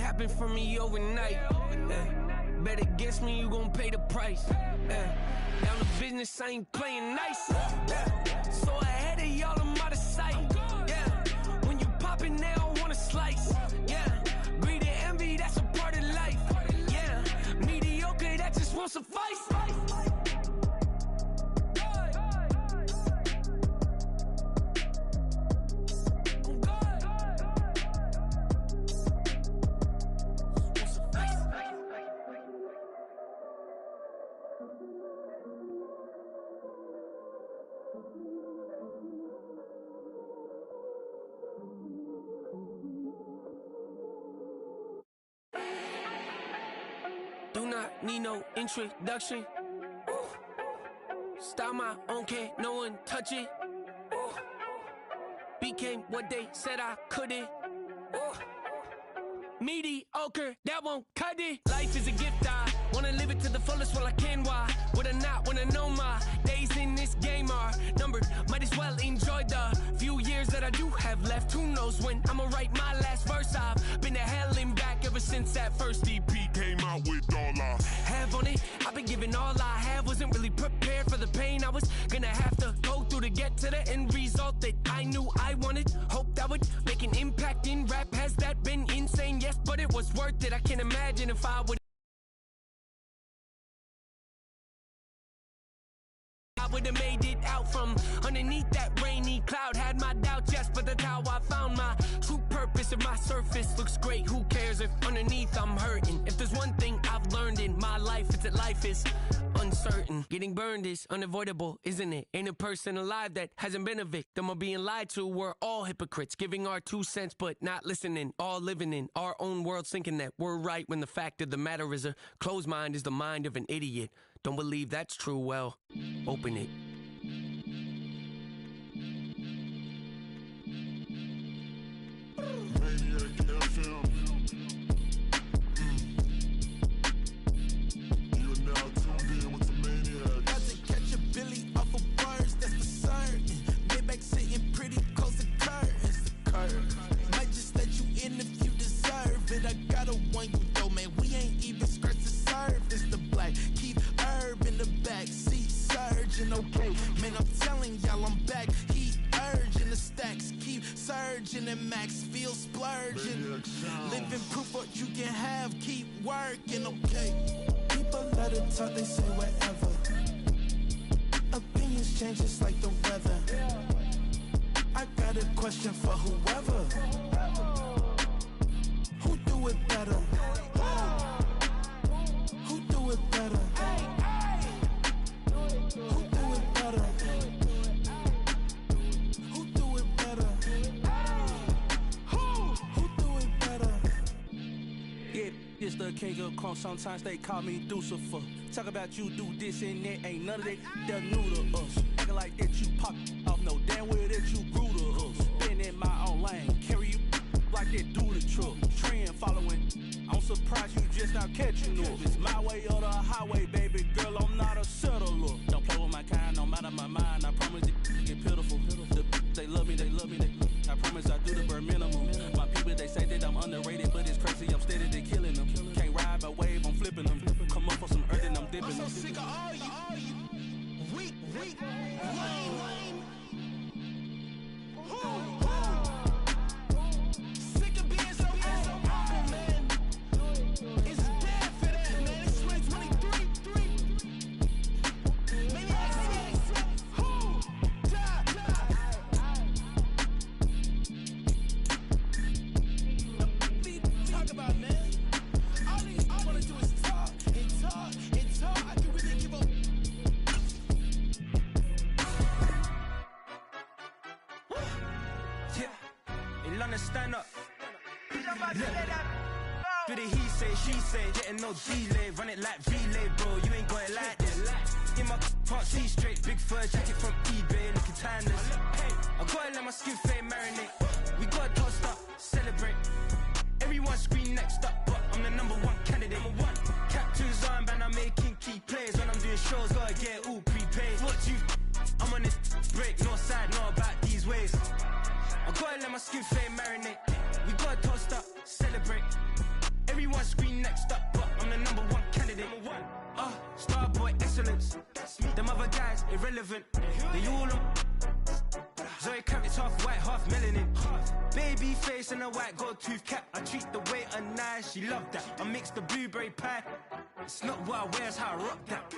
happen for me overnight. Bet against me, you gon' pay the price. Down the business, I ain't playing nice. So ahead of y'all, I'm out of sight. When you poppin', they don't wanna slice. Greed and envy, that's a part of life. Mediocre, that just won't suffice. Do not need no introduction. Style my own, can't no one touch it. Became what they said I couldn't. Mediocre, that won't cut it. Life is a gift, I wanna live it to the fullest while I can. Why would I not wanna know my days in this game are numbered? Might as well enjoy the few years that I do have left. Who knows when I'ma write my last verse? I've been to hell and back ever since that first EP came out with all I have on it. I've been giving all I have, wasn't really prepared for the pain I was gonna have to go through to get to the end result that I knew I wanted. Hoped I would make an impact in rap. Has that been insane? Yes, but it was worth it. I can't imagine if I would've made it out from underneath that rainy cloud. Had my doubts, yes, but that's how I found my true purpose. If my surface looks great, who cares if underneath I'm hurting? If there's one thing I've learned in my life, it's that life is uncertain. Getting burned is unavoidable, isn't it? Ain't a person alive that hasn't been a victim of being lied to. We're all hypocrites, giving our 2 cents but not listening. All living in our own world, thinking that we're right when the fact of the matter is a closed mind is the mind of an idiot. Don't believe that's true? Well, open it. Okay, man, I'm telling y'all I'm back. Heat urging, the stacks keep surging, and max feel splurging. Living proof what you can have, keep working, okay. People let it talk, they say whatever. Opinions change just like the weather. I got a question for whoever. Who do it better? Who do it better? Who do it better? Who do it better? Who do it better? Yeah, it's the king of crunk. Sometimes they call me Lucifer. Talk about you do this and that. Ain't none of that they're new to us. Acting like that you pop off. No damn well that you grew to us. Been in my own lane. Carry you like that do the truck. Trend following. I'm surprised you just now catching up. It's my way or the highway, baby girl. I'm not a settler. Don't play with my kind, no matter my mind. I promise it get pitiful. They love me, they love me, they love me. I promise I do the bare minimum. My people, they say that I'm underrated, but it's crazy, I'm steady, they killing them. Can't ride my wave, I'm flipping them. Come up for some earth and I'm dipping them. I'm so sick of all you weak, lame. Sick of being so humble, man. It's dead for that, man. It's 2023. Maybe I see. Who? Talk about, man. All I wanna do is talk and talk and talk. I can really give a. Yeah, in London, stand up. Do the he say, she say, getting no delay. Run it like relay, bro, you ain't got it like this. In my can't see straight, big fur jacket from eBay, looking timeless. Hey, I gotta let my skin fade marinate. We gotta toast up, celebrate. Everyone scream next up, but I'm the number one candidate. Captain's armband, I'm making key plays. When I'm doing shows, gotta get all prepaid. What you? I'm on this break, no side, know about these ways. I gotta let my skin fade marinate. We gotta toast up, celebrate. irrelevant. They all on. Zoe Camp, it's half white, half melanin. Baby face and a white gold tooth cap. I treat the waiter nice, she loved that. I mix the blueberry pie. It's not what I wear, it's how I rock that.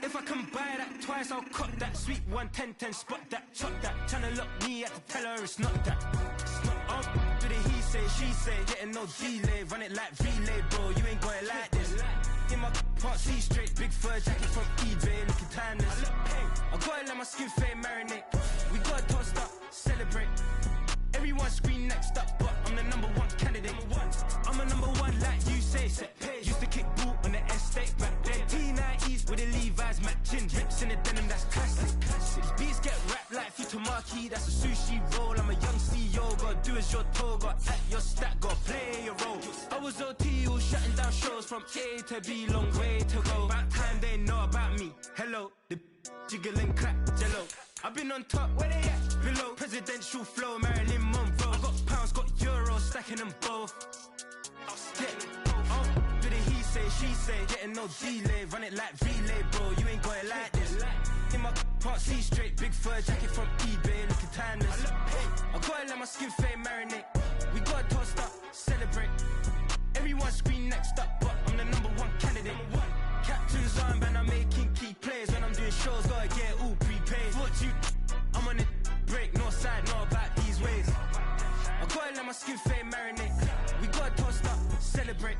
If I can buy that twice, I'll cut that. Sweet 110, spot that, chop that. Tryna lock me, I have to tell her it's not that. It's not do the he say, she say, getting no delay. Run it like relay, bro, you ain't going like this. In my can't see straight, big fur jacket from eBay, looking timeless. I gotta let my skin fade marinate. We gotta toast up, celebrate. Everyone scream next up, but I'm the #1 candidate. I'm a #1 like you say. Used to kick boot on the estate back then. T90s with the Levi's matching. Rips in the denim, that's classic. These beats get wrapped like Futamaki, that's a sushi roll. I'm a young CEO, gotta do as you're told. Gotta act your stat, gotta play your role. I was OT, all shutting down shows from A to B, long way to go. About time they know about me. Hello, the jiggle and clap, jello. I've been on top, where they at? Below, presidential flow, Marilyn Monroe. I got pounds, got euros, stacking them both. Yeah, do the he say, she say, getting no delay. Run it like relay, bro, you ain't going like this. In my can't see straight, big fur jacket from eBay, looking timeless. I gotta let my skin fade marinate. We gotta toast up, celebrate. Everyone scream next up, but I'm the #1 candidate. Captain's armband, I'm making key plays. When I'm doing shows, gotta get all prepaid. What you, I'm on it, break, no side, know about these ways. I gotta let my skin fade marinate. We gotta toast up, celebrate.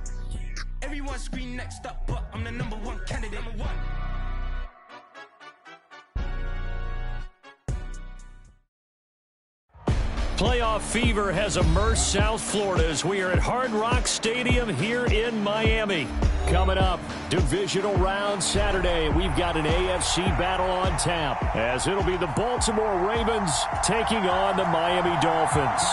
Everyone scream next up, but I'm the #1 candidate. Playoff fever has immersed South Florida as we are at Hard Rock Stadium here in Miami. Coming up, divisional round Saturday. We've got an AFC battle on tap as it'll be the Baltimore Ravens taking on the Miami Dolphins.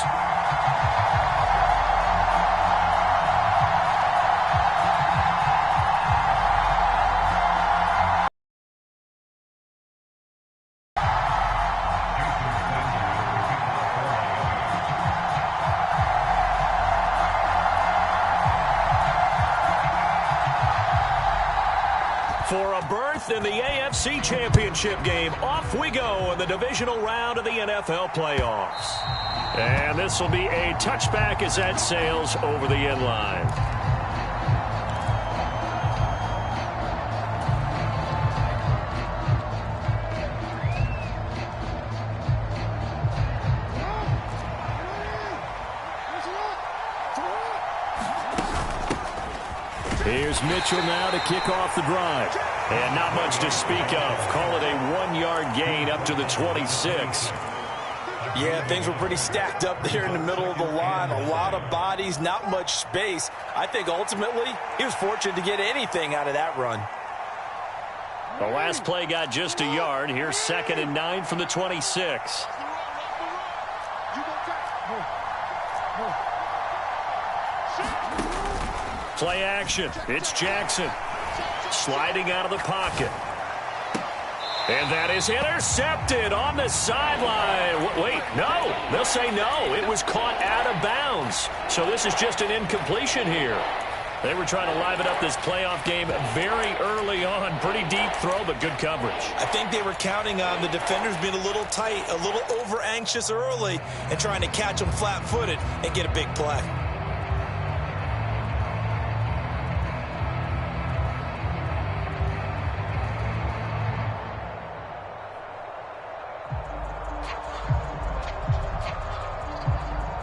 For a berth in the AFC Championship game, off we go in the divisional round of the NFL playoffs. And this will be a touchback as that sails over the end line. Here's Mitchell now to kick off the drive. And not much to speak of. Call it a 1-yard gain up to the 26. Yeah, things were pretty stacked up there in the middle of the line. A lot of bodies, not much space. I think ultimately he was fortunate to get anything out of that run. The last play got just a yard. Here's 2nd and 9 from the 26. Play action. It's Jackson. Sliding out of the pocket. And that is intercepted on the sideline. Wait, no. They'll say no. It was caught out of bounds. So this is just an incompletion here. They were trying to liven up this playoff game very early on. Pretty deep throw, but good coverage. I think they were counting on the defenders being a little tight, a little over-anxious early, and trying to catch them flat-footed and get a big play.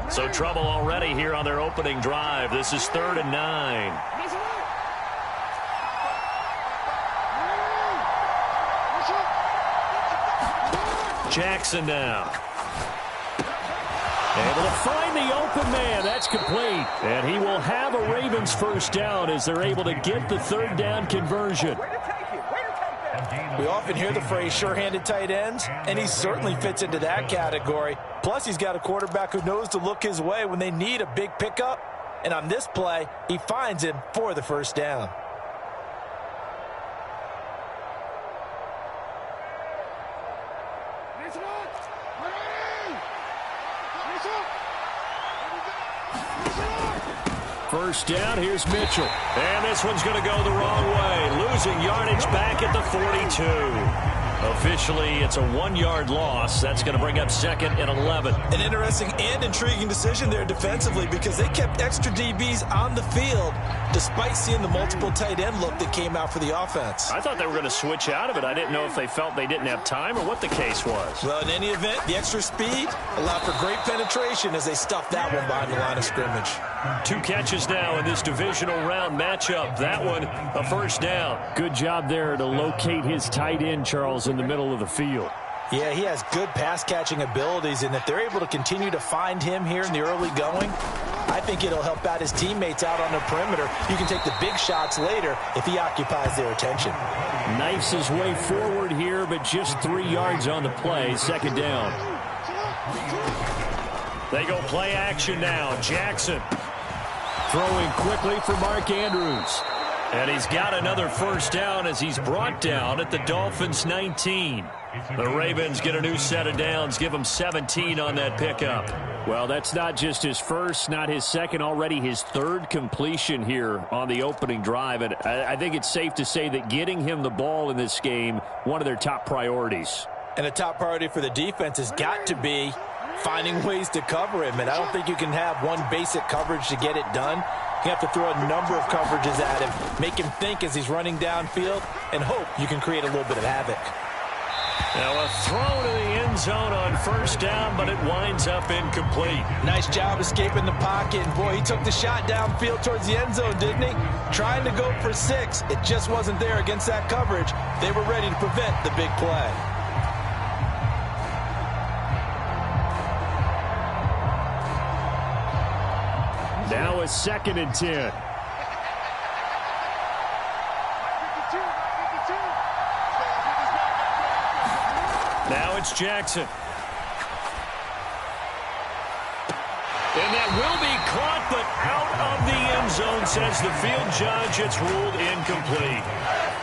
So trouble already here on their opening drive. This is 3rd and 9. Jackson now. Able to find the open man. That's complete. And he will have a Ravens first down as they're able to get the 3rd down conversion. We often hear the phrase sure-handed tight ends, and he certainly fits into that category. Plus, he's got a quarterback who knows to look his way when they need a big pickup. And on this play, he finds him for the first down. First down, here's Mitchell. And this one's going to go the wrong way. Losing yardage back at the 42. Officially, it's a 1-yard loss. That's going to bring up 2nd and 11. An interesting and intriguing decision there defensively because they kept extra DBs on the field despite seeing the multiple tight end look that came out for the offense. I thought they were going to switch out of it. I didn't know if they felt they didn't have time or what the case was. Well, in any event, the extra speed allowed for great penetration as they stuffed that one behind the line of scrimmage. 2 catches now in this divisional round matchup. That one, a first down. Good job there to locate his tight end, Charles, in the middle of the field. Yeah, he has good pass-catching abilities, and if they're able to continue to find him here in the early going, I think it'll help out his teammates out on the perimeter. You can take the big shots later if he occupies their attention. Knifes his way forward here, but just 3 yards on the play. 2nd down. They go play action now. Jackson throwing quickly for Mark Andrews. And he's got another first down as he's brought down at the Dolphins' 19. The Ravens get a new set of downs, give him 17 on that pickup. Well, that's not just his first, not his second, already his 3rd completion here on the opening drive. And I think it's safe to say that getting him the ball in this game, one of their top priorities. And a top priority for the defense has got to be finding ways to cover him. And I don't think you can have one basic coverage to get it done. You have to throw a number of coverages at him, make him think as he's running downfield, and hope you can create a little bit of havoc. Now a throw to the end zone on first down, but it winds up incomplete. Nice job escaping the pocket. And boy, he took the shot downfield towards the end zone, didn't he? Trying to go for 6. It just wasn't there against that coverage. They were ready to prevent the big play. Now a 2nd and 10. Now it's Jackson. And that will be caught, but out of the end zone, says the field judge. It's ruled incomplete.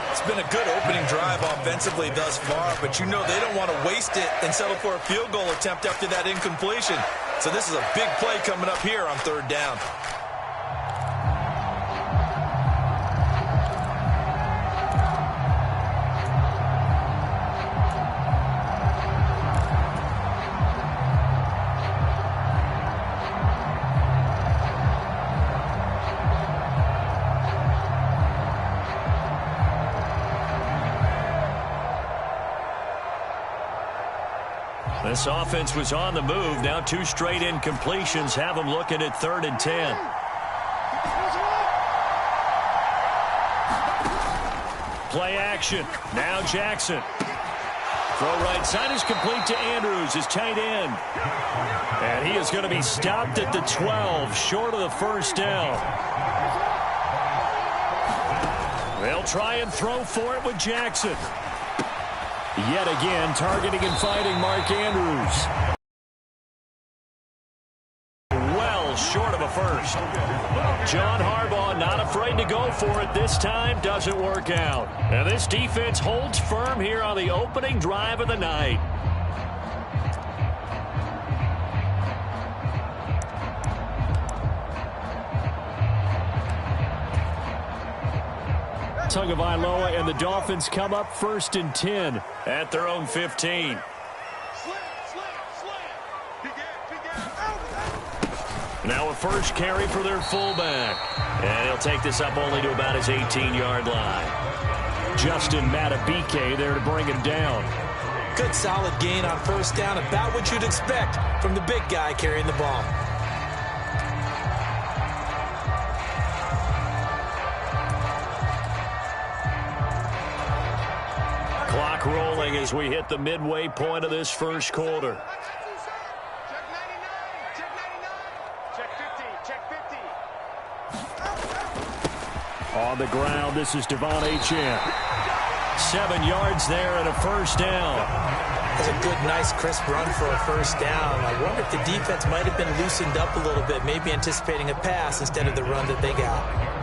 It's been a good opening drive offensively thus far, but you know they don't want to waste it and settle for a field goal attempt after that incompletion. So this is a big play coming up here on 3rd down. This offense was on the move. Now 2 straight incompletions have them looking at 3rd and 10. Play action. Now Jackson. Throw right side is complete to Andrews, his tight end. And he is going to be stopped at the 12, short of the first down. They'll try and throw for it with Jackson. Yet again, targeting and fighting Mark Andrews. Well short of a first. John Harbaugh not afraid to go for it this time. Doesn't work out. And this defense holds firm here on the opening drive of the night. Tagovailoa and the Dolphins come up 1st and 10 at their own 15. Now a first carry for their fullback. And he'll take this up only to about his 18-yard line. Justin Matabike there to bring him down. Good solid gain on first down, about what you'd expect from the big guy carrying the ball. Clock rolling as we hit the midway point of this first quarter. On the ground, this is Devon Achane. 7 yards there and a first down. That's a good, nice, crisp run for a first down. I wonder if the defense might have been loosened up a little bit, maybe anticipating a pass instead of the run that they got.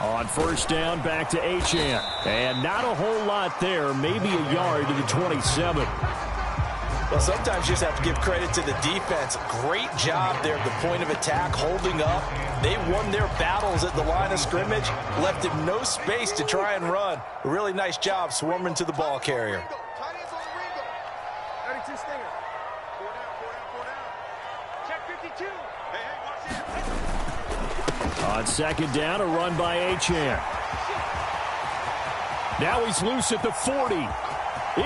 On first down, back to Achane. And not a whole lot there, maybe a yard to the 27. Well, sometimes you just have to give credit to the defense. Great job there at the point of attack, holding up. They won their battles at the line of scrimmage, left him no space to try and run. A really nice job swarming to the ball carrier. On second down, a run by Achane. Now he's loose at the 40.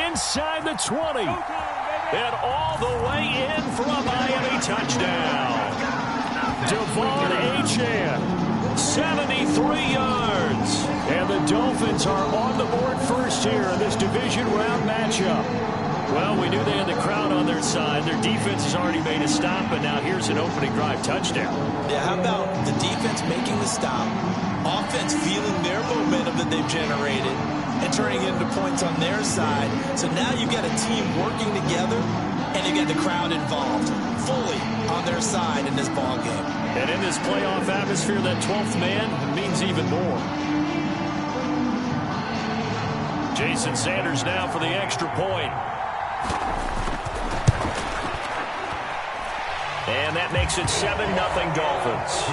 Inside the 20. And all the way in for a Miami touchdown. Devon Achane, 73 yards. And the Dolphins are on the board first here in this division round matchup. Well, we knew they had the crowd on their side. Their defense has already made a stop, and now here's an opening drive touchdown. Yeah, how about the defense making the stop, offense feeling their momentum that they've generated, and turning it into points on their side. So now you've got a team working together, and you've got the crowd involved fully on their side in this ball game. And in this playoff atmosphere, that 12th man means even more. Jason Sanders now for the extra point. And that makes it 7-0 Dolphins.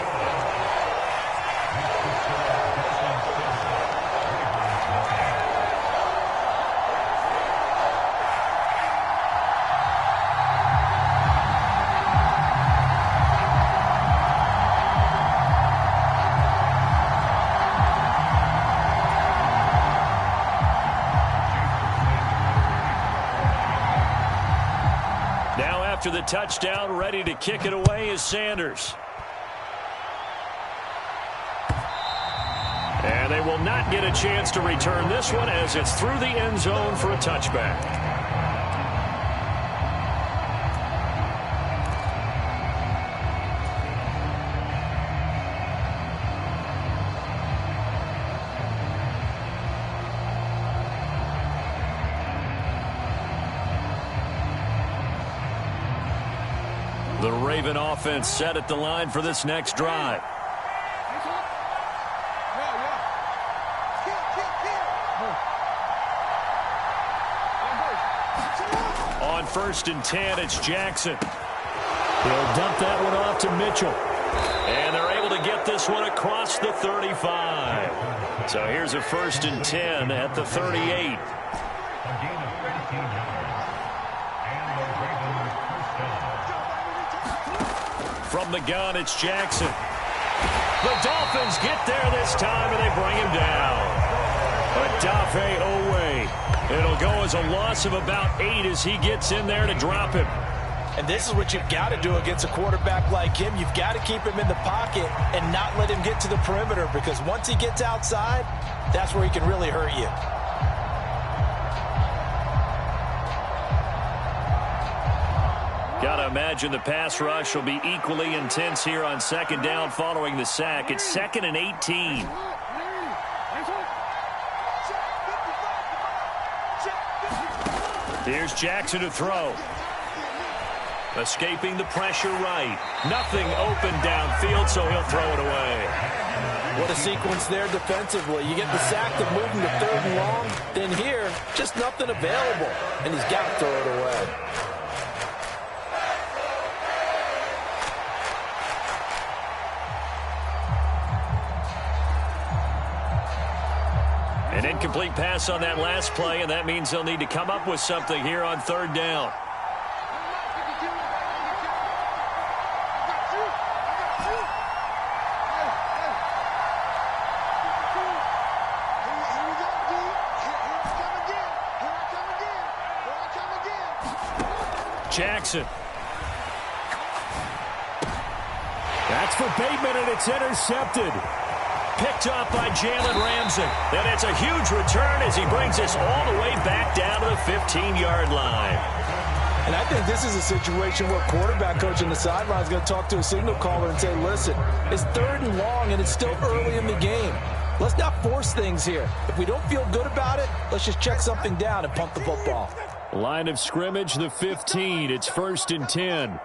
After the touchdown, ready to kick it away is Sanders. And they will not get a chance to return this one as it's through the end zone for a touchback. The Raven offense set at the line for this next drive. On 1st and 10, it's Jackson. He'll dump that one off to Mitchell. And they're able to get this one across the 35. So here's a 1st and 10 at the 38. From the gun, it's Jackson. The Dolphins get there this time, and they bring him down. Odafe Owe. It'll go as a loss of about 8 as he gets in there to drop him. And this is what you've got to do against a quarterback like him. You've got to keep him in the pocket and not let him get to the perimeter, because once he gets outside, that's where he can really hurt you. Got to imagine the pass rush will be equally intense here on second down following the sack. It's 2nd and 18. Here's Jackson to throw. Escaping the pressure right. Nothing open downfield, so he'll throw it away. What a sequence there defensively. You get the sack to move him to 3rd and long. Then here, just nothing available. And he's got to throw it away. An incomplete pass on that last play, and that means they'll need to come up with something here on 3rd down. Jackson. That's for Bateman, and it's intercepted. Picked up by Jalen Ramsey. And it's a huge return as he brings us all the way back down to the 15-yard line. And I think this is a situation where quarterback coach on the sideline is going to talk to a signal caller and say, listen, it's 3rd and long and it's still early in the game. Let's not force things here. If we don't feel good about it, let's just check something down and pump the football. Line of scrimmage, the 15. It's 1st and 10.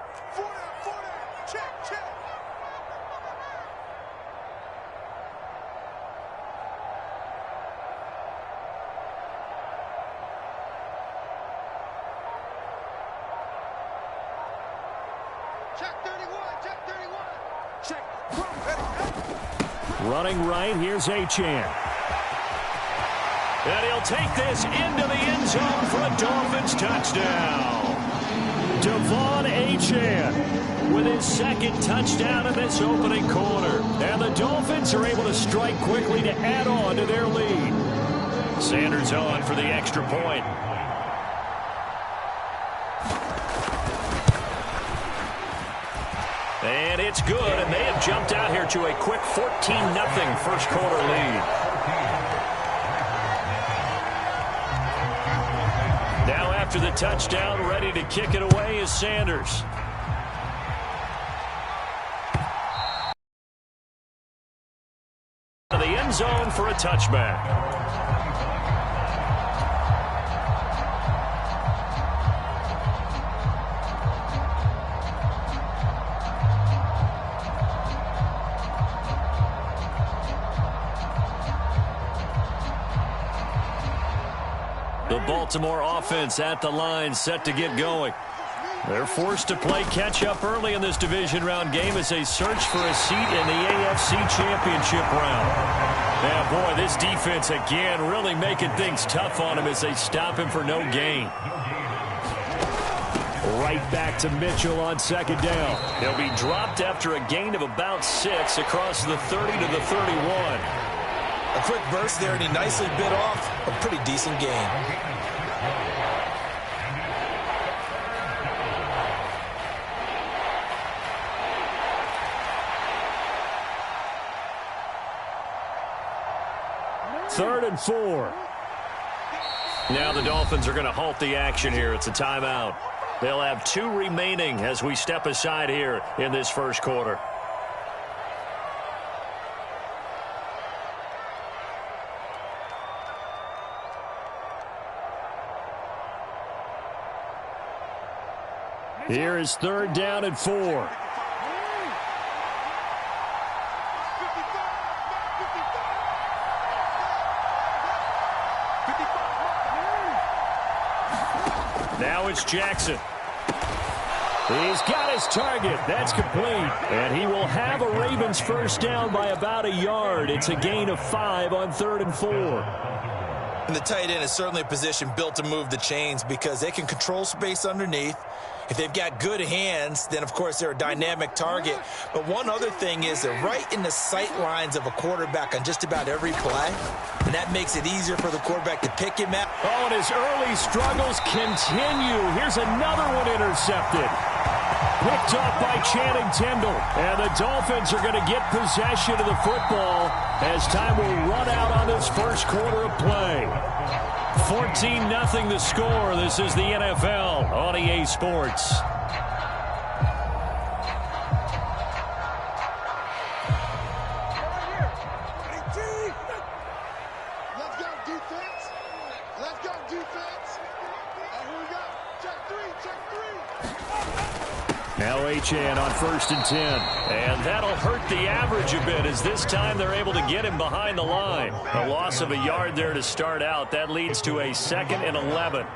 Running right, here's Achane. And he'll take this into the end zone for a Dolphins touchdown. Devon Achane with his second touchdown in this opening quarter. And the Dolphins are able to strike quickly to add on to their lead. Sanders on for the extra point. And it's good, and they have jumped out here to a quick 14-0 first quarter lead. Now after the touchdown, ready to kick it away is Sanders. The end zone for a touchback. The Baltimore offense at the line, set to get going. They're forced to play catch-up early in this division round game as they search for a seat in the AFC Championship round. Now, boy, this defense again really making things tough on him as they stop him for no gain. Right back to Mitchell on second down. He'll be dropped after a gain of about 6 across the 30 to the 31. A quick burst there, and he nicely bit off a pretty decent gain. Third and 4. Now the Dolphins are going to halt the action here. It's a timeout. They'll have 2 remaining as we step aside here in this first quarter. Here is third down and 4. Now it's Jackson. He's got his target. That's complete. And he will have a Ravens first down by about a yard. It's a gain of 5 on third and 4. And the tight end is certainly a position built to move the chains because they can control space underneath. If they've got good hands, then, of course, they're a dynamic target. But one other thing is they're right in the sight lines of a quarterback on just about every play. And that makes it easier for the quarterback to pick him out. Oh, and his early struggles continue. Here's another one intercepted. Picked off by Channing Tindall. And the Dolphins are going to get possession of the football as time will run out on this first quarter of play. 14-0 the score. This is the NFL on EA Sports. Let's go, defense. Let's go, defense. Here we go. Check 3, check 3. Now Achane on first and 10. And that'll hurt the average a bit as this time they're able to get him behind the line. A loss of a yard there to start out. That leads to a 2nd and 11.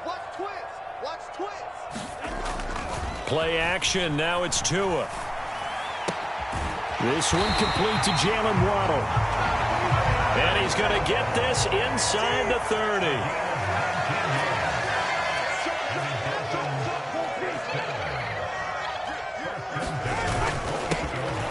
Watch twist. Watch twist. Play action. Now it's Tua. This one complete to Jalen Waddle. And he's going to get this inside the 30.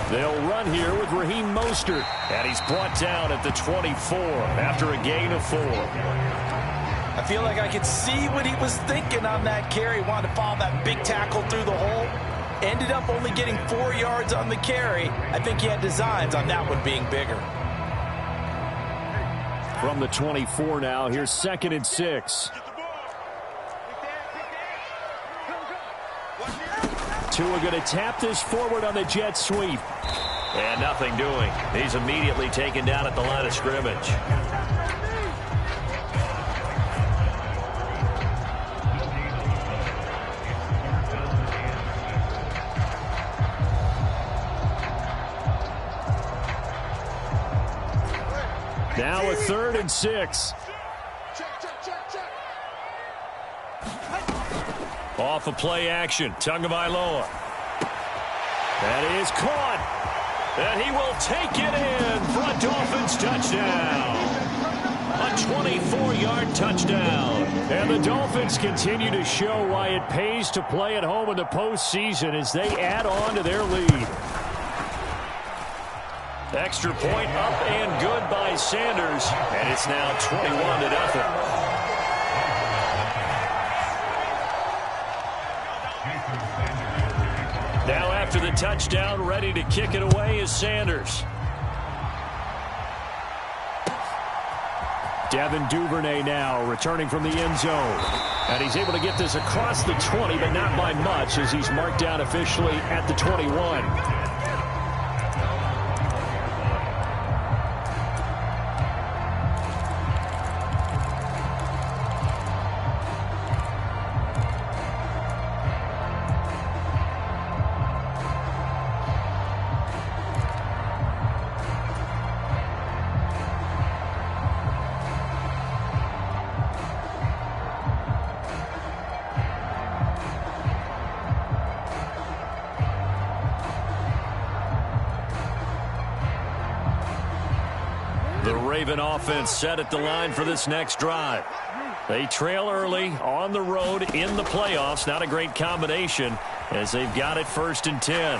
They'll run here with Raheem Mostert. And he's brought down at the 24 after a gain of 4. I feel like I could see what he was thinking on that carry. Wanted to follow that big tackle through the hole. Ended up only getting 4 yards on the carry. I think he had designs on that one being bigger. From the 24 now, here's 2nd and 6. Tua going to tap this forward on the jet sweep. And nothing doing. He's immediately taken down at the line of scrimmage. Now a 3rd and 6. Check, check, check, check. Off of play action, Tagovailoa. That is caught. And he will take it in for a Dolphins touchdown. A 24-yard touchdown. And the Dolphins continue to show why it pays to play at home in the postseason as they add on to their lead. Extra point up and good by Sanders. And it's now 21-0. Now after the touchdown, ready to kick it away is Sanders. Devin Duvernay now returning from the end zone. And he's able to get this across the 20, but not by much as he's marked down officially at the 21. The Raven offense set at the line for this next drive. They trail early on the road in the playoffs. Not a great combination as they've got it 1st and 10.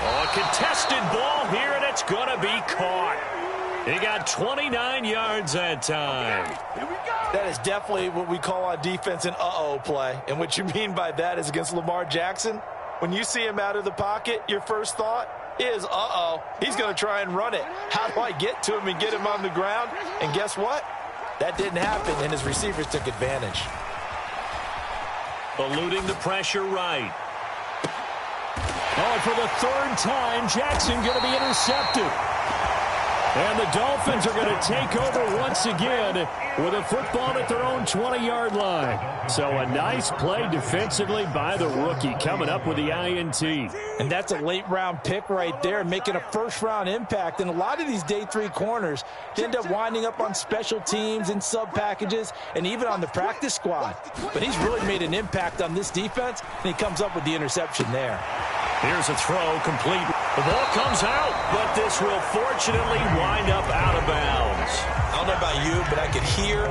A contested ball here, and it's going to be caught. He got 29 yards that time. That is definitely what we call on defense an uh-oh play. And what you mean by that is against Lamar Jackson, when you see him out of the pocket, your first thought is, uh-oh, he's going to try and run it. How do I get to him and get him on the ground? And guess what? That didn't happen, and his receivers took advantage. Eluding the pressure right. Oh, for the 3rd time, Jackson going to be intercepted. And the Dolphins are going to take over once again with a football at their own 20-yard line. So a nice play defensively by the rookie coming up with the INT. And that's a late-round pick right there, making a first-round impact. And a lot of these day 3 corners end up winding up on special teams and sub-packages and even on the practice squad. But he's really made an impact on this defense, and he comes up with the interception there. Here's a throw complete. The ball comes out, but this will fortunately wind up out of bounds. I don't know about you, but I could hear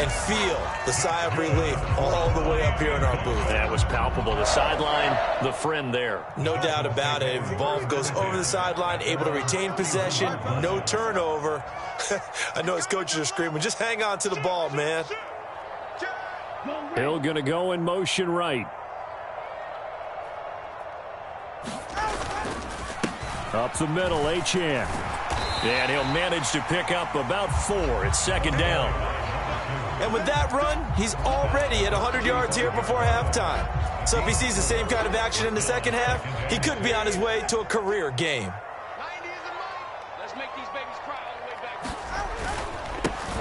and feel the sigh of relief all the way up here in our booth. That was palpable. The sideline, the friend there. No doubt about it. If the ball goes over the sideline, able to retain possession, no turnover. I know his coaches are screaming, just hang on to the ball, man. Hill going to go in motion right. Up the middle, Achane. And he'll manage to pick up about 4. It's 2nd down. And with that run, he's already at 100 yards here before halftime. So if he sees the same kind of action in the second half, he could be on his way to a career game.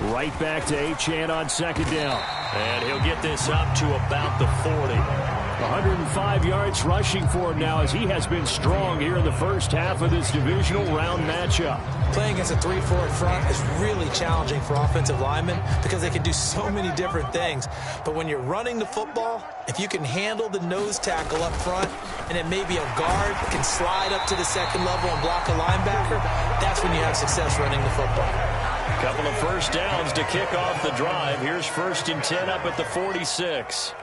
Right back to Achane on 2nd down. And he'll get this up to about the 40. 105 yards rushing for him now as he has been strong here in the first half of this divisional round matchup. Playing against a 3-4 front is really challenging for offensive linemen because they can do so many different things. But when you're running the football, if you can handle the nose tackle up front and then maybe a guard can slide up to the 2nd level and block a linebacker, that's when you have success running the football. Couple of first downs to kick off the drive. Here's 1st and 10 up at the 46.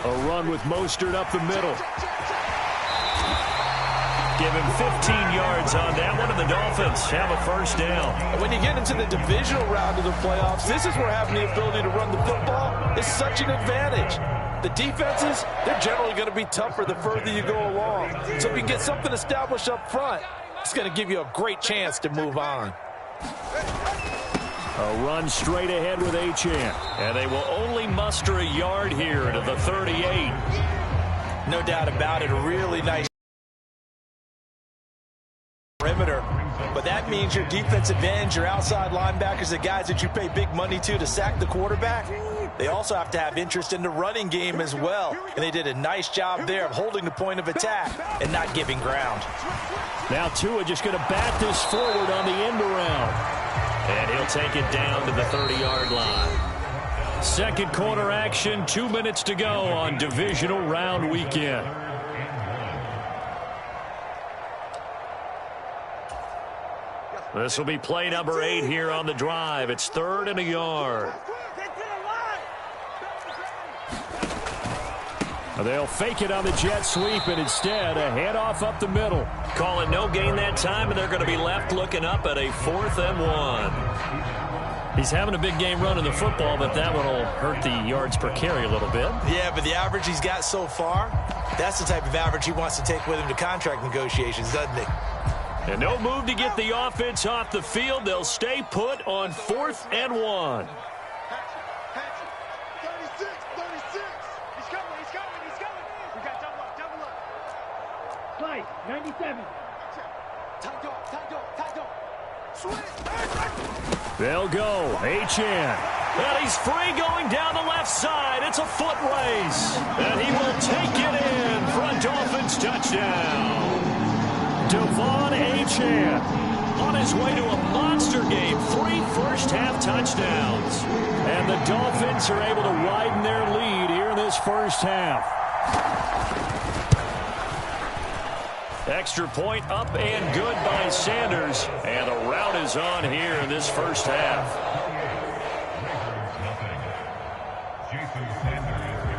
A run with Mostert up the middle. Give him 15 yards on that one, and the Dolphins have a 1st down. When you get into the divisional round of the playoffs, this is where having the ability to run the football is such an advantage. The defenses, they're generally going to be tougher the further you go along. So if you can get something established up front, it's going to give you a great chance to move on. A run straight ahead with Achane. And they will only muster a yard here to the 38. No doubt about it, a really nice perimeter. But that That means your defensive ends, your outside linebackers, the guys that you pay big money to sack the quarterback, they also have to have interest in the running game as well. And they did a nice job there of holding the point of attack and not giving ground. Now Tua just going to bat this forward on the end around. And he'll take it down to the 30-yard line. Second quarter action, 2 minutes to go on divisional round weekend. This will be play number 8 here on the drive. It's 3rd and a yard. They'll fake it on the jet sweep, and instead a handoff up the middle. Call it no gain that time, and they're going to be left looking up at a 4th and 1. He's having a big game running the football, but that one will hurt the yards per carry a little bit. Yeah, but the average he's got so far, that's the type of average he wants to take with him to contract negotiations, doesn't he? And no move to get the offense off the field. They'll stay put on 4th and 1. Play, 97. They'll go. Achane. Well, he's free going down the left side. It's a foot race. And he will take it in for a Dolphins touchdown. Devon Achane On his way to a monster game. 3 first-half touchdowns. And the Dolphins are able to widen their lead here in this first half. Extra point up and good by Sanders. And the rout is on here in this first half.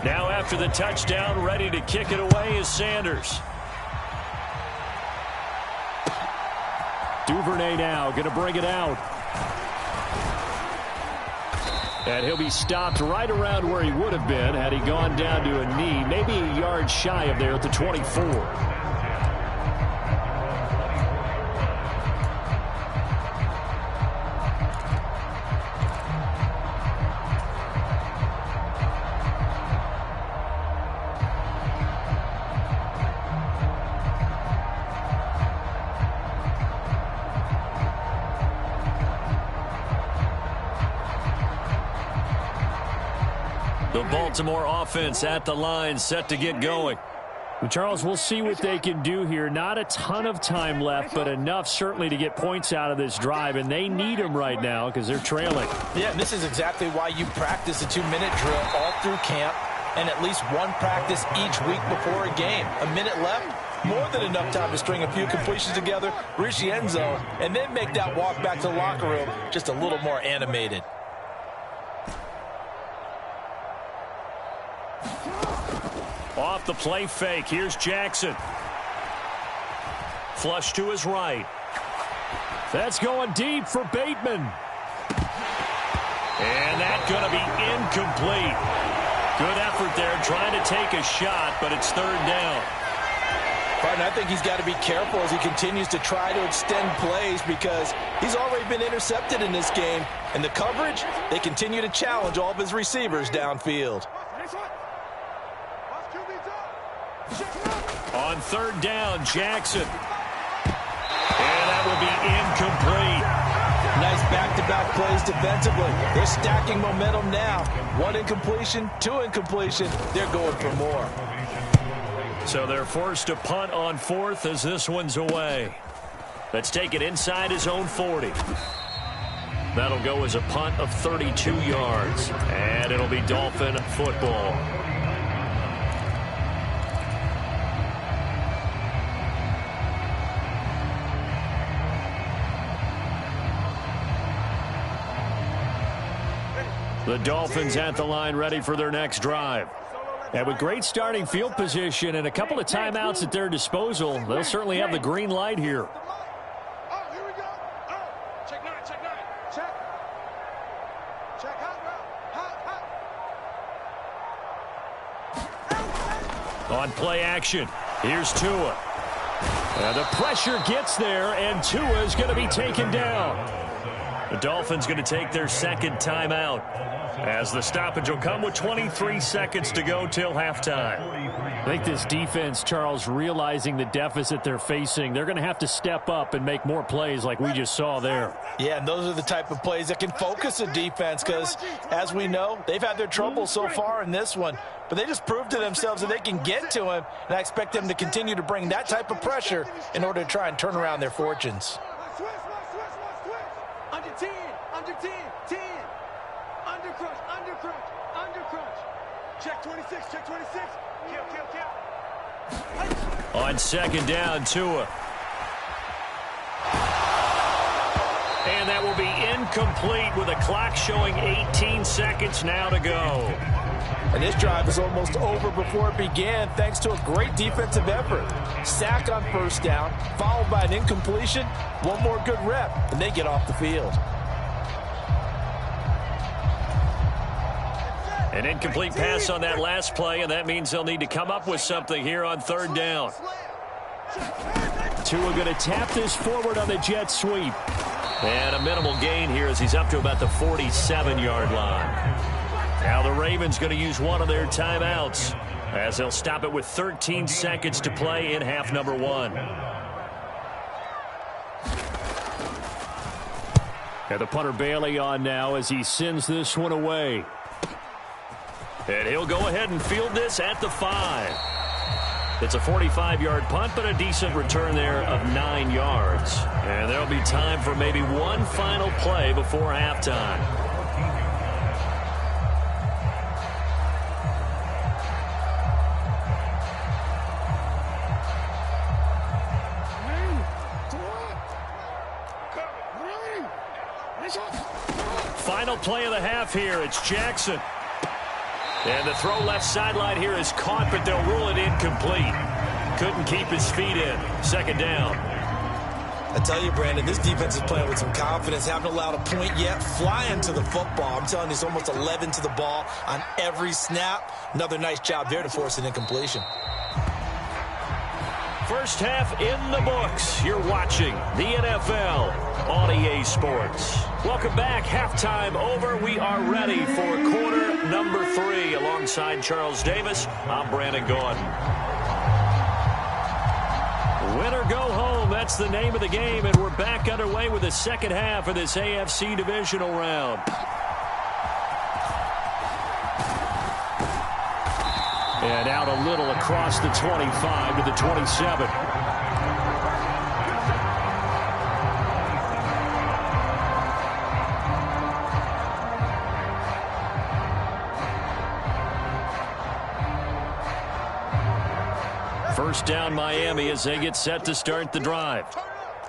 Now after the touchdown, ready to kick it away is Sanders. Duvernay now going to bring it out. And he'll be stopped right around where he would have been had he gone down to a knee, maybe a yard shy of there at the 24. The Baltimore offense at the line, set to get going. Well, Charles, we'll see what they can do here. Not a ton of time left, but enough certainly to get points out of this drive, and they need them right now because they're trailing. Yeah, and this is exactly why you practice a 2-minute drill all through camp and at least one practice each week before a game. A minute left, more than enough time to string a few completions together, reach the end zone, and then make that walk back to the locker room just a little more animated. Off the play fake. Here's Jackson. Flush to his right. That's going deep for Bateman. And that's going to be incomplete. Good effort there trying to take a shot, but it's 3rd down. Partner, I think he's got to be careful as he continues to try to extend plays because he's already been intercepted in this game. And the coverage, they continue to challenge all of his receivers downfield. On 3rd down, Jackson. And that will be incomplete. Nice back-to-back plays defensively. They're stacking momentum now. 1 incompletion, 2 incompletion. They're going for more. So they're forced to punt on 4th as this one's away. Let's take it inside his own 40. That'll go as a punt of 32 yards. And it'll be Dolphin football. The Dolphins at the line ready for their next drive. And with great starting field position and a couple of timeouts at their disposal, they'll certainly have the green light here. Here we go. Check 9, check 9. Check. Check hot. On play action, here's Tua. And the pressure gets there, and Tua is going to be taken down. The Dolphins going to take their second timeout as the stoppage will come with 23 seconds to go till halftime. I think this defense, Charles, realizing the deficit they're facing, they're going to have to step up and make more plays like we just saw there. Yeah, and those are the type of plays that can focus a defense because, as we know, they've had their trouble so far in this one. But they just proved to themselves that they can get to him, and I expect them to continue to bring that type of pressure in order to try and turn around their fortunes. Under 10, under 10, 10. Under crunch, under crunch, under crunch. Check 26, check 26. Kill, kill, kill. On second down, Tua. And that will be incomplete with a clock showing 18 seconds now to go. And this drive is almost over before it began thanks to a great defensive effort. Sack on first down, followed by an incompletion, one more good rep, and they get off the field. An incomplete pass on that last play, and that means they'll need to come up with something here on third down. Tua going to tap this forward on the jet sweep. And a minimal gain here as he's up to about the 47-yard line. Now the Ravens going to use one of their timeouts as they'll stop it with 13 seconds to play in half number one. And the punter Bailey on now as he sends this one away. And he'll go ahead and field this at the 5. It's a 45-yard punt, but a decent return there of 9 yards. And there'll be time for maybe one final play before halftime. Final play of the half here. It's Jackson. And the throw left sideline here is caught, but they'll rule it incomplete. Couldn't keep his feet in. Second down. I tell you, Brandon, this defense is playing with some confidence. Haven't allowed a point yet. Flying to the football. I'm telling you, it's almost 11 to the ball on every snap. Another nice job there to force an incompletion. First half in the books. You're watching the NFL on EA Sports. Welcome back. Halftime over. We are ready for quarter number 3. Alongside Charles Davis, I'm Brandon Gordon. Win or go home. That's the name of the game, and we're back underway with the second half of this AFC divisional round. And out a little across the 25 to the 27. First down Miami as they get set to start the drive.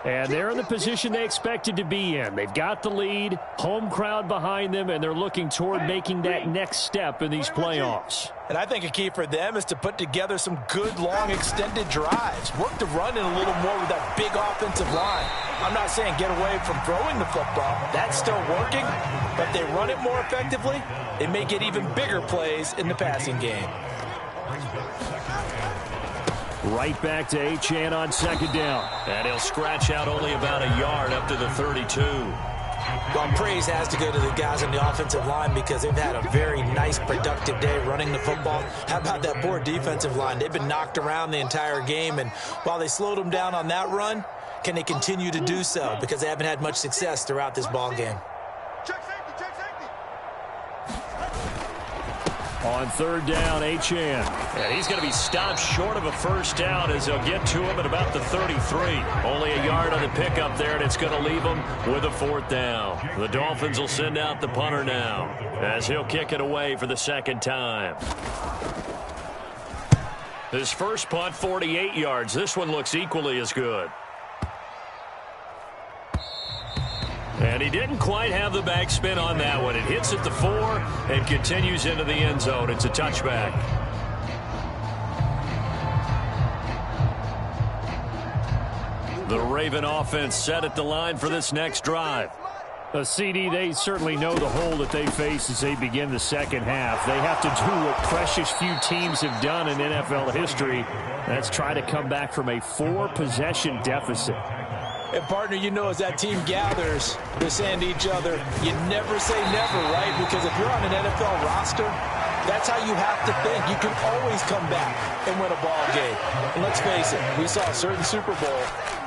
And they're in the position they expected to be in. They've got the lead, home crowd behind them, and they're looking toward making that next step in these playoffs. And I think a key for them is to put together some good, long, extended drives. Work the run in a little more with that big offensive line. I'm not saying get away from throwing the football. That's still working. But if they run it more effectively, they may get even bigger plays in the passing game. Right back to Achane on second down. And he'll scratch out only about a yard up to the 32. Well, praise has to go to the guys on the offensive line because they've had a very nice, productive day running the football. How about that poor defensive line? They've been knocked around the entire game, and while they slowed them down on that run, can they continue to do so? Because they haven't had much success throughout this ball game. On third down, Achane. And he's going to be stopped short of a first down as they'll get to him at about the 33. Only a yard on the pickup there, and it's going to leave him with a fourth down. The Dolphins will send out the punter now as he'll kick it away for the second time. His first punt, 48 yards. This one looks equally as good. And he didn't quite have the backspin on that one. It hits at the 4 and continues into the end zone. It's a touchback. The Raven offense set at the line for this next drive. CD, they certainly know the hole that they face as they begin the second half. They have to do what precious few teams have done in NFL history. That's try to come back from a 4-possession deficit. And, partner, you know, as that team gathers, they're saying to each other, you never say never, right? Because if you're on an NFL roster, that's how you have to think. You can always come back and win a ball game. And let's face it, we saw a certain Super Bowl,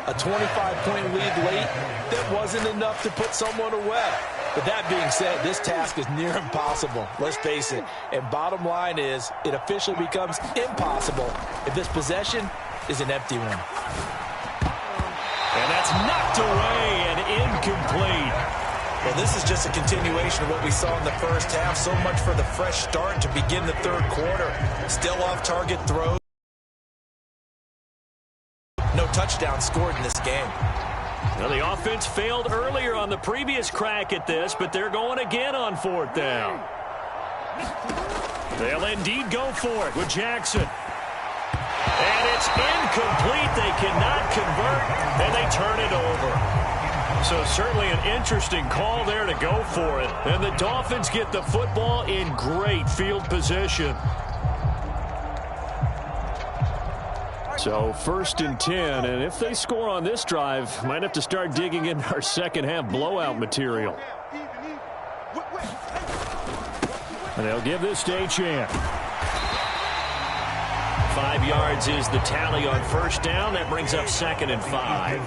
a 25-point lead late, that wasn't enough to put someone away. But that being said, this task is near impossible. Let's face it. And bottom line is, it officially becomes impossible if this possession is an empty one. And that's knocked away and incomplete. Well, this is just a continuation of what we saw in the first half. So much for the fresh start to begin the third quarter. Still off-target throws. No touchdown scored in this game. Well, the offense failed earlier on the previous crack at this, but they're going again on fourth down. They'll indeed go for it with Jackson. And it's incomplete. They cannot convert, and they turn it over. So certainly an interesting call there to go for it. And the Dolphins get the football in great field position. So 1st and 10, and if they score on this drive, might have to start digging in our second half blowout material. And they'll give this to Achane. 5 yards is the tally on first down. That brings up 2nd and 5.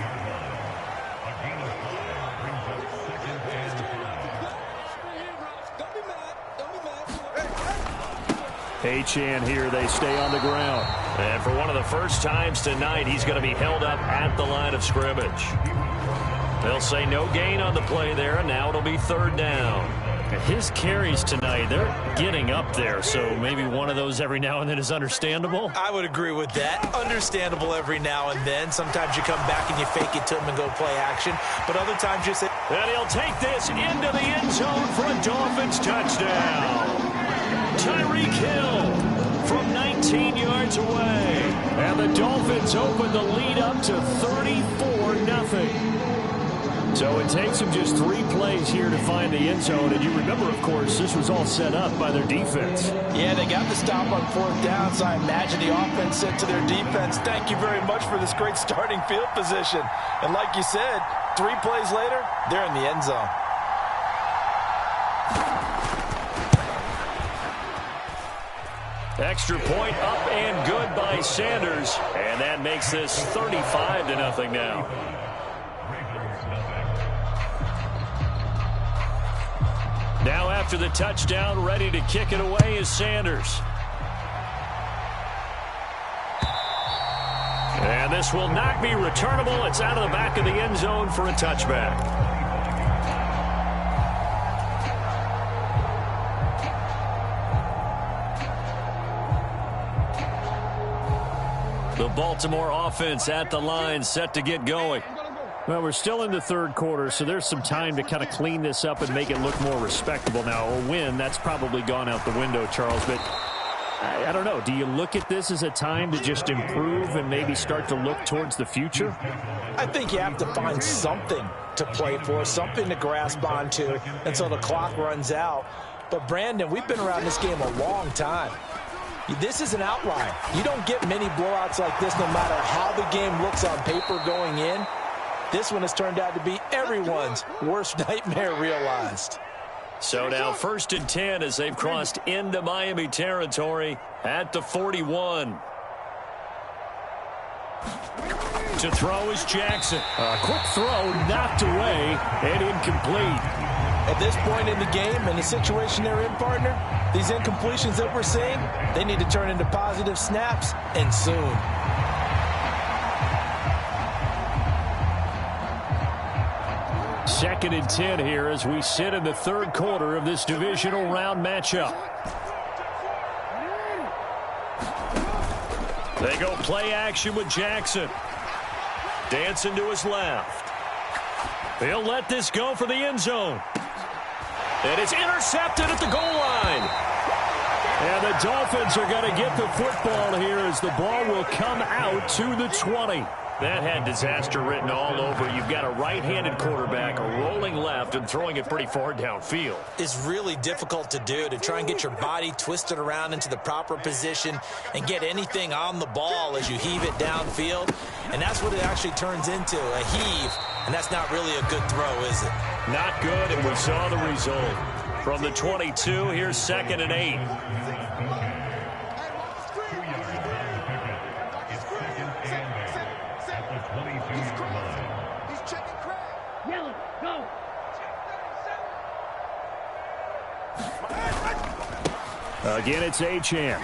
Achane here, they stay on the ground. And for one of the first times tonight, he's going to be held up at the line of scrimmage. They'll say no gain on the play there, and now it'll be 3rd down. His carries tonight, they're getting up there, so maybe one of those every now and then is understandable. I would agree with that. Understandable every now and then. Sometimes you come back and you fake it to him and go play action, but other times you say... And he'll take this into the end zone for a Dolphins touchdown. Tyreek Hill from 19 yards away. And the Dolphins open the lead up to 34-0. So it takes them just 3 plays here to find the end zone. And you remember, of course, this was all set up by their defense. Yeah, they got the stop on 4th down, so I imagine the offense said to their defense, thank you very much for this great starting field position. And like you said, 3 plays later, they're in the end zone. Extra point up and good by Sanders. And that makes this 35-0 now. Now after the touchdown, ready to kick it away is Sanders. And this will not be returnable. It's out of the back of the end zone for a touchback. The Baltimore offense at the line, set to get going. Well, we're still in the third quarter, so there's some time to kind of clean this up and make it look more respectable now. A win, that's probably gone out the window, Charles, but I don't know. Do you look at this as a time to just improve and maybe start to look towards the future? I think you have to find something to play for, something to grasp onto until the clock runs out. But, Brandon, we've been around this game a long time. This is an outlier. You don't get many blowouts like this no matter how the game looks on paper going in. This one has turned out to be everyone's worst nightmare realized. So now 1st and 10 as they've crossed into Miami territory at the 41. To throw is Jackson. A quick throw knocked away and incomplete. At this point in the game and the situation they're in, partner, these incompletions that we're seeing, they need to turn into positive snaps, and soon. Second and 10 here as we sit in the third quarter of this divisional round matchup. They go play action with Jackson. Dancing to his left. They'll let this go for the end zone. And it's intercepted at the goal line. And the Dolphins are going to get the football here as the ball will come out to the 20. That had disaster written all over. You've got a right-handed quarterback rolling left and throwing it pretty far downfield. It's really difficult to do, to try and get your body twisted around into the proper position and get anything on the ball as you heave it downfield. And that's what it actually turns into, a heave. And that's not really a good throw, is it? Not good, and we saw the result. From the 22, here's 2nd and 8. Again, it's Achane.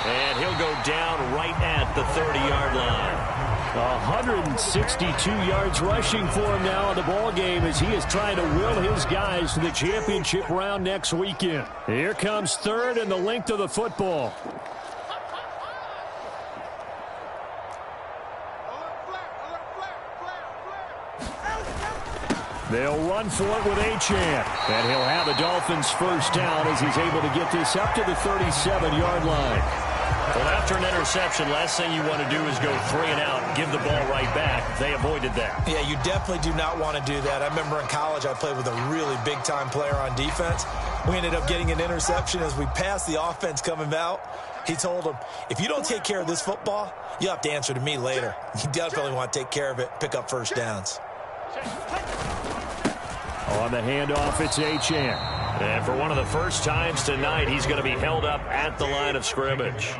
And he'll go down right at the 30-yard line. 162 yards rushing for him now in the ball game as he is trying to will his guys to the championship round next weekend. Here comes 3rd and the length of the football. They'll run for it with Achane. And he'll have the Dolphins first down as he's able to get this up to the 37-yard line. Well, after an interception, last thing you want to do is go 3 and out and give the ball right back. They avoided that. Yeah, you definitely do not want to do that. I remember in college I played with a really big-time player on defense. We ended up getting an interception as we passed the offense coming out. He told him, if you don't take care of this football, you'll have to answer to me later. You definitely want to take care of it, pick up first downs. On the handoff, it's Achane. And for one of the first times tonight, he's going to be held up at the line of scrimmage.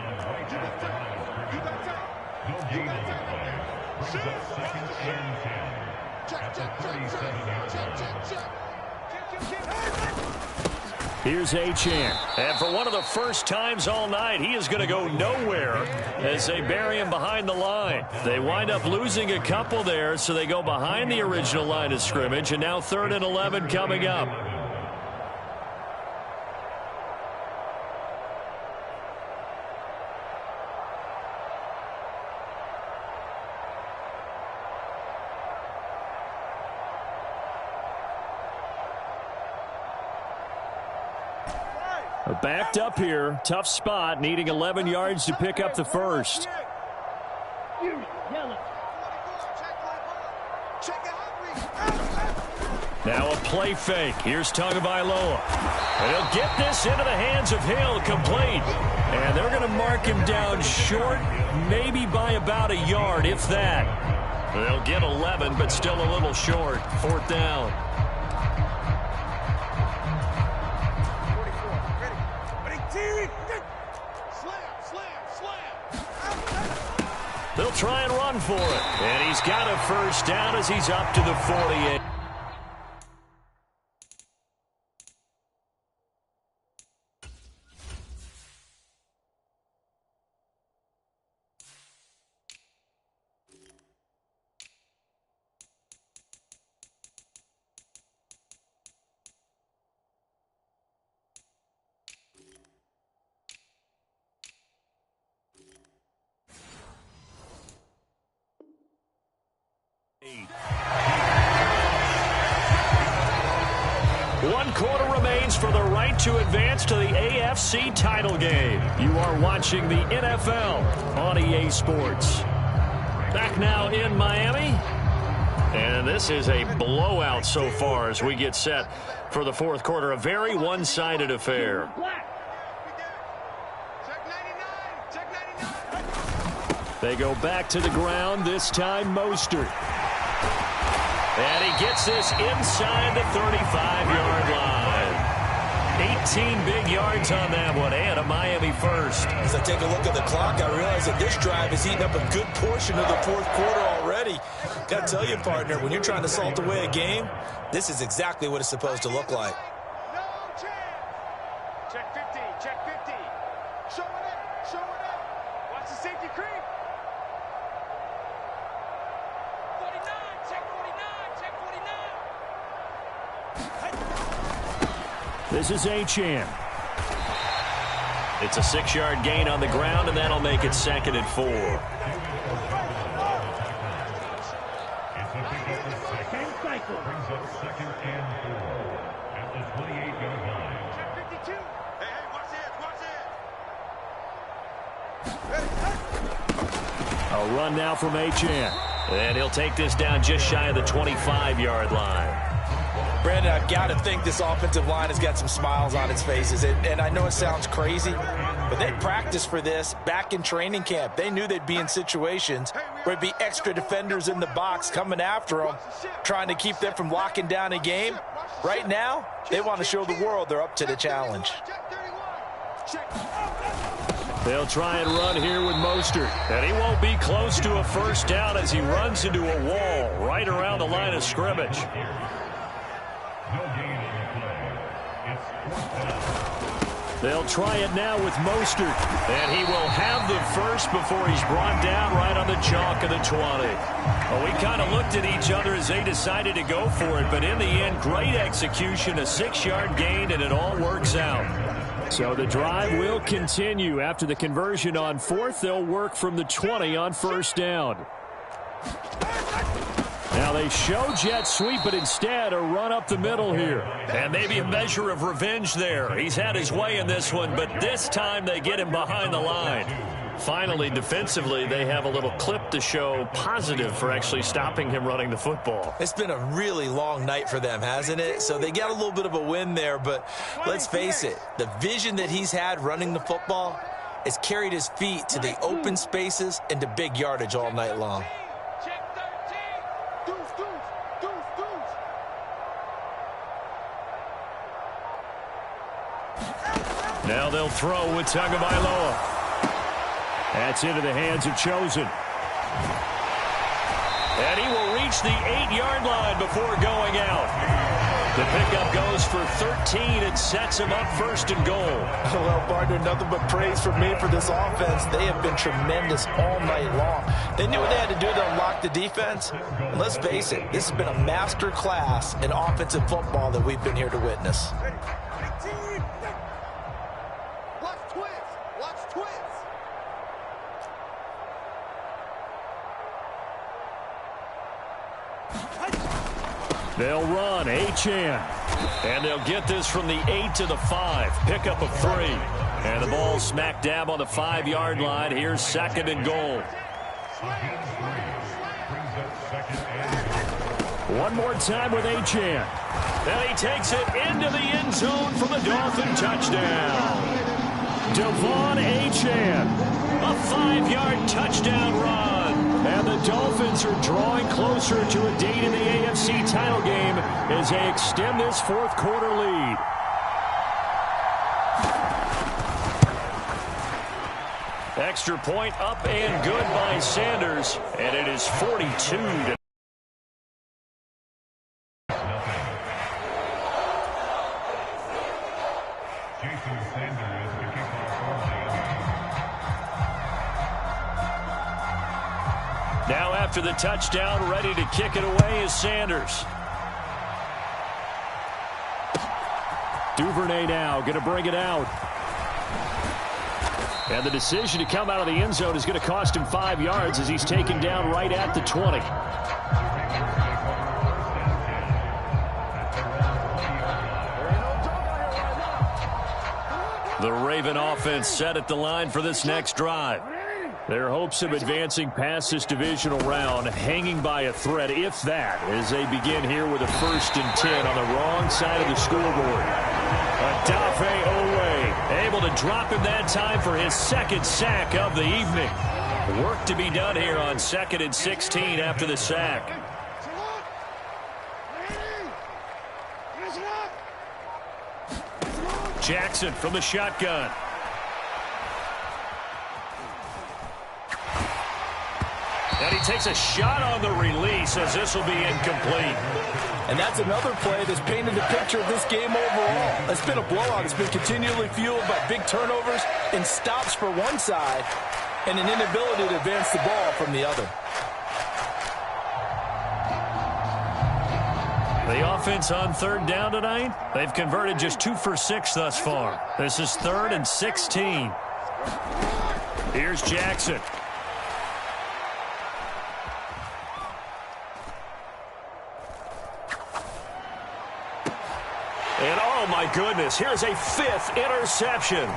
Here's Achane. And for one of the first times all night, he is going to go nowhere as they bury him behind the line. They wind up losing a couple there, so they go behind the original line of scrimmage, and now 3rd and 11 coming up. Backed up here. Tough spot. Needing 11 yards to pick up the first. Now a play fake. Here's Tagovailoa. And he'll get this into the hands of Hill, complete. And they're going to mark him down short, maybe by about a yard, if that. They'll get 11, but still a little short. 4th down. They'll try and run for it. And he's got a first down as he's up to the 48. One quarter remains for the right to advance to the AFC title game. You are watching the NFL on EA Sports. Back now in Miami. And this is a blowout so far as we get set for the 4th quarter. A very one-sided affair. They go back to the ground, this time Mostert. And he gets this inside the 35-yard line. 18 big yards on that one, and a Miami first. As I take a look at the clock, I realize that this drive has eaten up a good portion of the 4th quarter already. Got to tell you, partner, when you're trying to salt away a game, this is exactly what it's supposed to look like. No chance. Check 50, check 50. Show it up, show it up. Watch the safety creep. 49, check 49, check 49. This is Achane. It's a 6-yard gain on the ground, and that'll make it 2nd and 4. Brings up 2nd and 4 at the 28-yard line. Check 52. Hey, watch this, watch A run now from Achane. And he'll take this down just shy of the 25-yard line. Brandon, I've got to think this offensive line has got some smiles on its faces. And I know it sounds crazy, but they practiced for this back in training camp. They knew they'd be in situations where there'd be extra defenders in the box coming after them, trying to keep them from locking down a game. Right now, they want to show the world they're up to the challenge. They'll try and run here with Mostert. And he won't be close to a first down as he runs into a wall right around the line of scrimmage. They'll try it now with Mostert. And he will have the first before he's brought down right on the chalk of the 20. Well, we kind of looked at each other as they decided to go for it, but in the end, great execution, a 6-yard gain, and it all works out. So the drive will continue. After the conversion on fourth, they'll work from the 20 on first down. Now they show jet sweep, but instead a run up the middle here. And maybe a measure of revenge there. He's had his way in this one, but this time they get him behind the line. Finally, defensively, they have a little clip to show positive for actually stopping him running the football. It's been a really long night for them, hasn't it? So they got a little bit of a win there, but let's face it, the vision that he's had running the football has carried his feet to the open spaces and to big yardage all night long. Now they'll throw with Tagovailoa. That's into the hands of Chosen. And he will reach the 8-yard line before going out. The pickup goes for 13 and sets him up first and goal. Well, partner, nothing but praise from me for this offense. They have been tremendous all night long. They knew what they had to do to unlock the defense. And let's face it, this has been a master class in offensive football that we've been here to witness. They'll run, Achane. And they'll get this from the 8 to the 5. Pickup of 3. And the ball smack dab on the 5-yard line. Here's second and goal. One more time with Achane. And he takes it into the end zone for the Dolphin touchdown. Devon Achane. A 5-yard touchdown run. And the Dolphins are drawing closer to a date in the AFC title game as they extend this fourth quarter lead. Extra point up and good by Sanders. And it is 42 to Now after the touchdown, ready to kick it away is Sanders. Duvernay now going to bring it out. And the decision to come out of the end zone is going to cost him 5 yards as he's taken down right at the 20. The Raven offense set at the line for this next drive. Their hopes of advancing past this divisional round hanging by a thread, if that, as they begin here with a 1st and 10 on the wrong side of the scoreboard. Odafe Oweh able to drop him that time for his 2nd sack of the evening. Work to be done here on 2nd and 16 after the sack. Jackson from the shotgun. And he takes a shot on the release as this will be incomplete. And that's another play that's painted the picture of this game overall. It's been a blowout. It's been continually fueled by big turnovers and stops for one side and an inability to advance the ball from the other. The offense on 3rd down tonight, they've converted just 2 for 6 thus far. This is 3rd and 16. Here's Jackson. And oh my goodness, here's a 5th interception.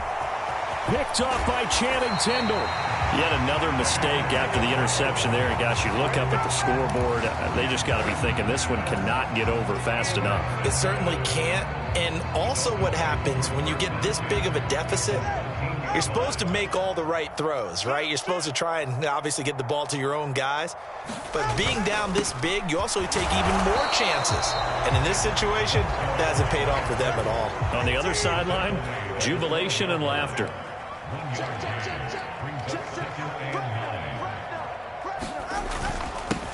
Picked off by Channing Tindall. Yet another mistake after the interception there. And, gosh, you look up at the scoreboard. They just got to be thinking this one cannot get over fast enough. It certainly can't. And also what happens when you get this big of a deficit, you're supposed to make all the right throws, right? You're supposed to try and obviously get the ball to your own guys. But being down this big, you also take even more chances. And in this situation, that hasn't paid off for them at all. On the other sideline, jubilation and laughter.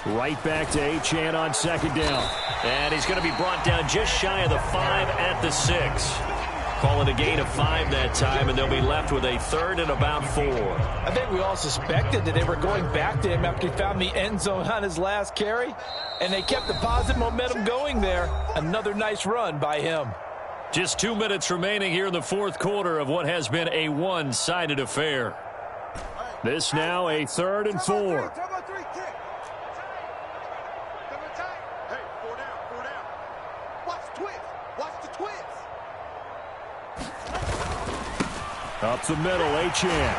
Right back to Achane on second down. And he's going to be brought down just shy of the 5 at the 6. Call it a gain of 5 that time, and they'll be left with a 3rd and about 4. I think we all suspected that they were going back to him after he found the end zone on his last carry, and they kept the positive momentum going there. Another nice run by him. Just 2 minutes remaining here in the fourth quarter of what has been a one-sided affair. This now a 3rd and 4. Up the middle, Achane.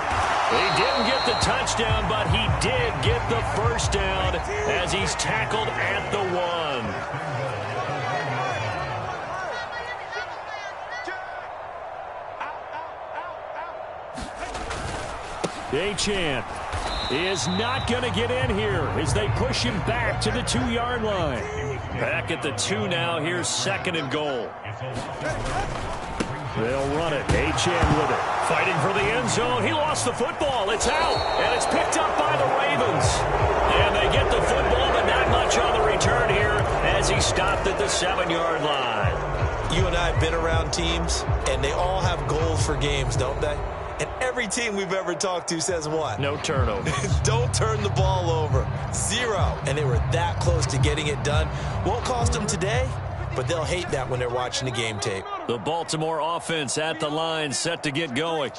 He didn't get the touchdown, but he did get the first down as he's tackled at the 1. Achane is not going to get in here as they push him back to the 2-yard line. Back at the 2 now. Here's 2nd and goal. They'll run it. Achane with it. Fighting for the end zone. He lost the football. It's out. And it's picked up by the Ravens. And they get the football, but not much on the return here as he stopped at the 7-yard line. You and I have been around teams, and they all have goals for games, don't they? And every team we've ever talked to says what? No turnovers. Don't turn the ball over. 0. And they were that close to getting it done. Won't cost them today, but they'll hate that when they're watching the game tape. The Baltimore offense at the line, set to get going.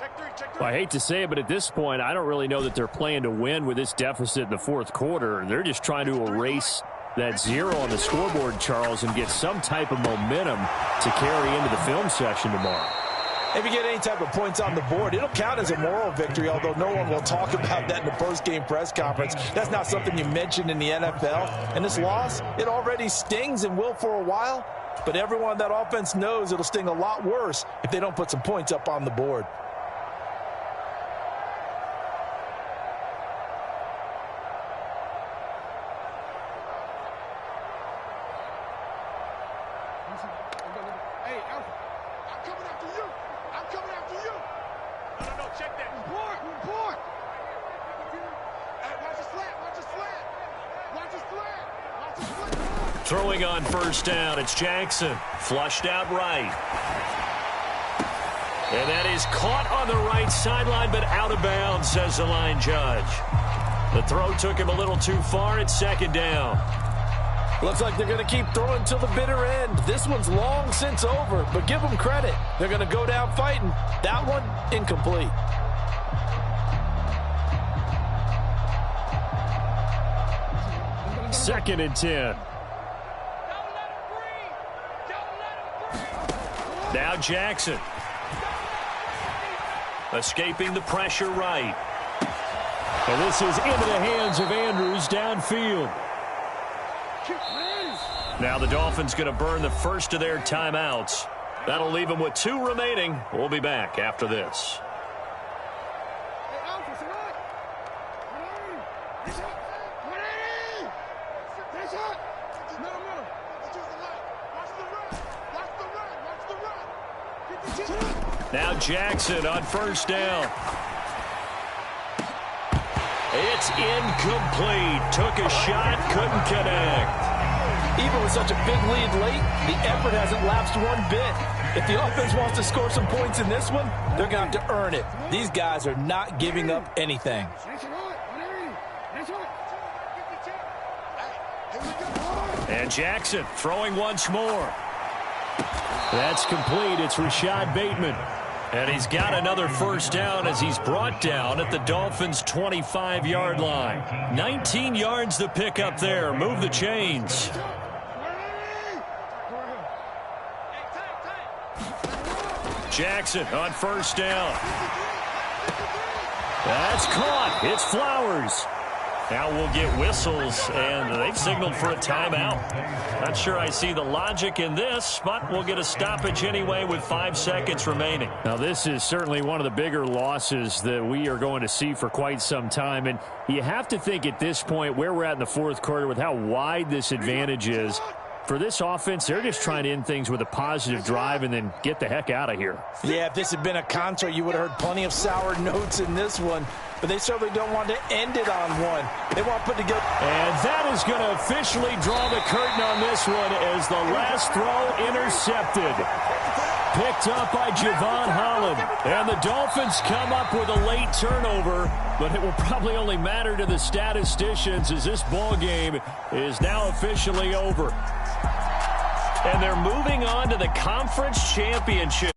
Well, I hate to say it, but at this point, I don't really know that they're playing to win with this deficit in the fourth quarter. They're just trying to erase that 0 on the scoreboard, Charles, and get some type of momentum to carry into the film session tomorrow. If you get any type of points on the board, it'll count as a moral victory, although no one will talk about that in the post-game press conference. That's not something you mentioned in the NFL. And this loss, it already stings and will for a while. But everyone on that offense knows it'll sting a lot worse if they don't put some points up on the board. Throwing on first down, it's Jackson. Flushed out right. And that is caught on the right sideline, but out of bounds, says the line judge. The throw took him a little too far. It's 2nd down. Looks like they're going to keep throwing till the bitter end. This one's long since over, but give them credit. They're going to go down fighting. That one, incomplete. Second and 10. Now Jackson. Escaping the pressure right. And this is into the hands of Andrews downfield. Now the Dolphins going to burn the first of their timeouts. That'll leave them with 2 remaining. We'll be back after this. Now Jackson on first down. It's incomplete. Took a shot, couldn't connect. Even with such a big lead late, the effort hasn't lapsed one bit. If the offense wants to score some points in this one, they're going to have to earn it. These guys are not giving up anything. And Jackson throwing once more. That's complete. It's Rashad Bateman. And he's got another first down as he's brought down at the Dolphins' 25-yard line. 19 yards to pick up there. Move the chains. Jackson on first down. That's caught. It's Flowers. Now we'll get whistles, and they've signaled for a timeout. Not sure I see the logic in this, but we'll get a stoppage anyway with 5 seconds remaining. Now, this is certainly one of the bigger losses that we are going to see for quite some time. And you have to think at this point where we're at in the fourth quarter with how wide this advantage is. For this offense, they're just trying to end things with a positive drive and then get the heck out of here. Yeah, if this had been a concert, you would have heard plenty of sour notes in this one. But they certainly don't want to end it on one. They want to put together. And that is going to officially draw the curtain on this one as the last throw intercepted. Picked up by Javon Holland. And the Dolphins come up with a late turnover, but it will probably only matter to the statisticians as this ball game is now officially over. And they're moving on to the conference championship